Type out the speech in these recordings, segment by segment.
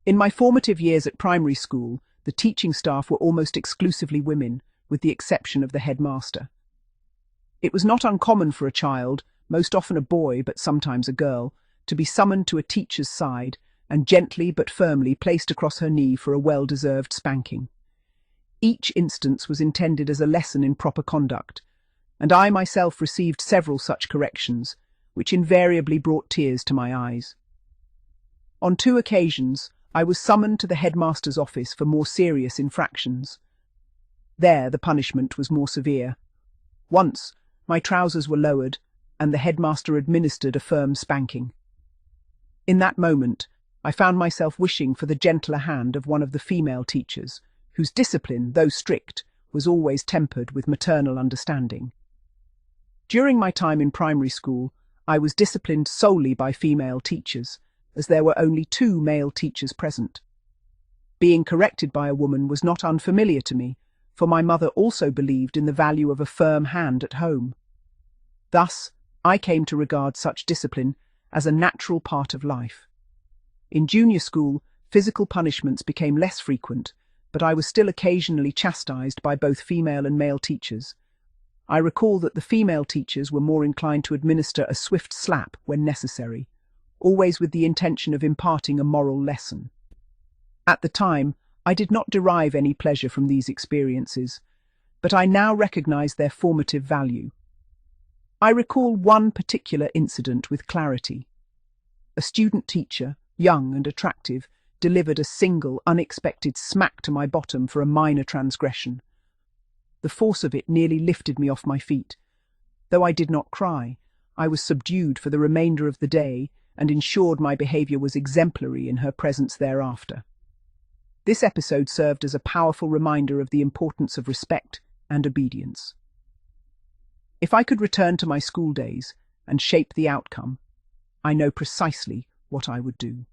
In my formative years at primary school, the teaching staff were almost exclusively women, with the exception of the headmaster. It was not uncommon for a child, most often a boy but sometimes a girl, to be summoned to a teacher's side and gently but firmly placed across her knee for a well-deserved spanking. Each instance was intended as a lesson in proper conduct, and I myself received several such corrections, which invariably brought tears to my eyes. On 2 occasions, I was summoned to the headmaster's office for more serious infractions. There, the punishment was more severe. Once, my trousers were lowered, and the headmaster administered a firm spanking. In that moment, I found myself wishing for the gentler hand of one of the female teachers, whose discipline, though strict, was always tempered with maternal understanding. During my time in primary school, I was disciplined solely by female teachers, as there were only 2 male teachers present. Being corrected by a woman was not unfamiliar to me, for my mother also believed in the value of a firm hand at home. Thus, I came to regard such discipline as a natural part of life. In junior school, physical punishments became less frequent, but I was still occasionally chastised by both female and male teachers. I recall that the female teachers were more inclined to administer a swift slap when necessary, always with the intention of imparting a moral lesson. At the time, I did not derive any pleasure from these experiences, but I now recognize their formative value. I recall one particular incident with clarity. A student teacher, young and attractive, delivered a single, unexpected smack to my bottom for a minor transgression. The force of it nearly lifted me off my feet. Though I did not cry, I was subdued for the remainder of the day and ensured my behaviour was exemplary in her presence thereafter. This episode served as a powerful reminder of the importance of respect and obedience. If I could return to my school days and shape the outcome, I know precisely what I would do.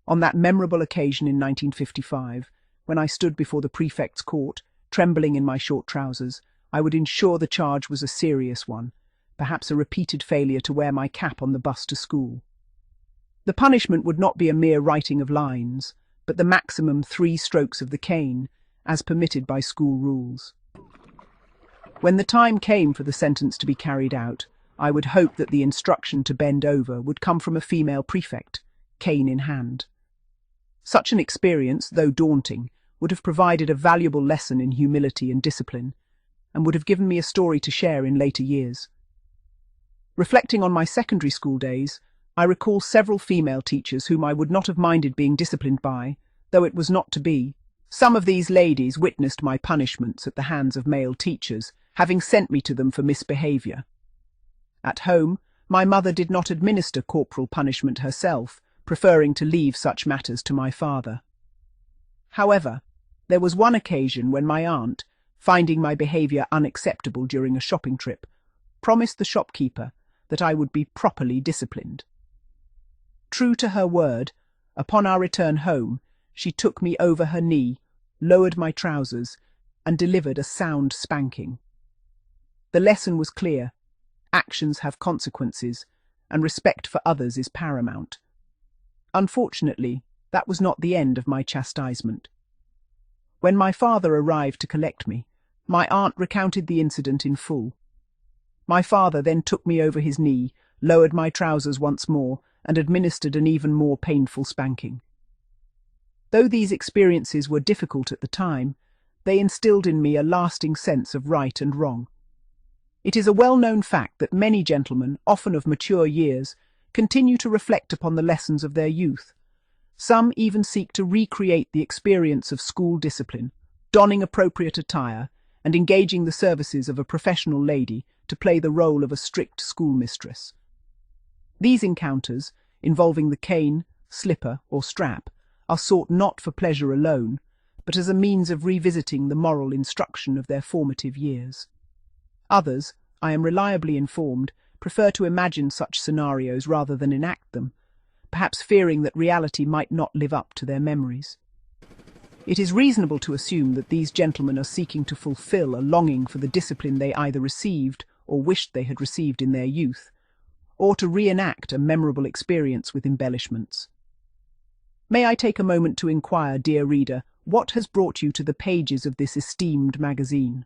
On that memorable occasion in 1955, when I stood before the prefect's court, trembling in my short trousers, I would ensure the charge was a serious one, perhaps a repeated failure to wear my cap on the bus to school. The punishment would not be a mere writing of lines, but the maximum 3 strokes of the cane, as permitted by school rules. When the time came for the sentence to be carried out, I would hope that the instruction to bend over would come from a female prefect, cane in hand. Such an experience, though daunting, would have provided a valuable lesson in humility and discipline, and would have given me a story to share in later years. Reflecting on my secondary school days, I recall several female teachers whom I would not have minded being disciplined by, though it was not to be. Some of these ladies witnessed my punishments at the hands of male teachers, having sent me to them for misbehaviour. At home, my mother did not administer corporal punishment herself, preferring to leave such matters to my father. However, there was one occasion when my aunt, finding my behaviour unacceptable during a shopping trip, promised the shopkeeper that I would be properly disciplined. True to her word, upon our return home, she took me over her knee, lowered my trousers, and delivered a sound spanking. The lesson was clear: actions have consequences, and respect for others is paramount. Unfortunately, that was not the end of my chastisement. When my father arrived to collect me, my aunt recounted the incident in full. My father then took me over his knee, lowered my trousers once more, and administered an even more painful spanking. Though these experiences were difficult at the time, they instilled in me a lasting sense of right and wrong. It is a well-known fact that many gentlemen, often of mature years, continue to reflect upon the lessons of their youth. Some even seek to recreate the experience of school discipline, donning appropriate attire and engaging the services of a professional lady to play the role of a strict schoolmistress. These encounters, involving the cane, slipper, or strap, are sought not for pleasure alone, but as a means of revisiting the moral instruction of their formative years. Others, I am reliably informed, prefer to imagine such scenarios rather than enact them, perhaps fearing that reality might not live up to their memories. It is reasonable to assume that these gentlemen are seeking to fulfill a longing for the discipline they either received or wished they had received in their youth, or to reenact a memorable experience with embellishments. May I take a moment to inquire, dear reader, what has brought you to the pages of this esteemed magazine?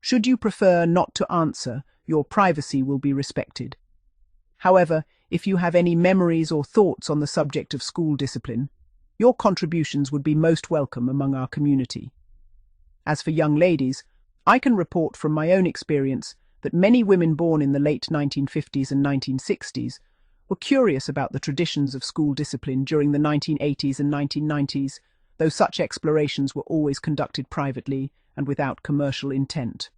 Should you prefer not to answer, your privacy will be respected. However, if you have any memories or thoughts on the subject of school discipline, your contributions would be most welcome among our community. As for young ladies, I can report from my own experience that many women born in the late 1950s and 1960s were curious about the traditions of school discipline during the 1980s and 1990s, though such explorations were always conducted privately and without commercial intent.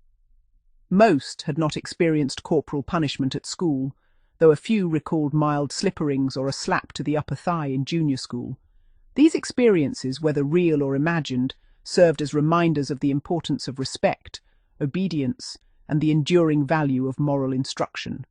Most had not experienced corporal punishment at school, though a few recalled mild slipperings or a slap to the upper thigh in junior school. These experiences, whether real or imagined, served as reminders of the importance of respect, obedience, and the enduring value of moral instruction.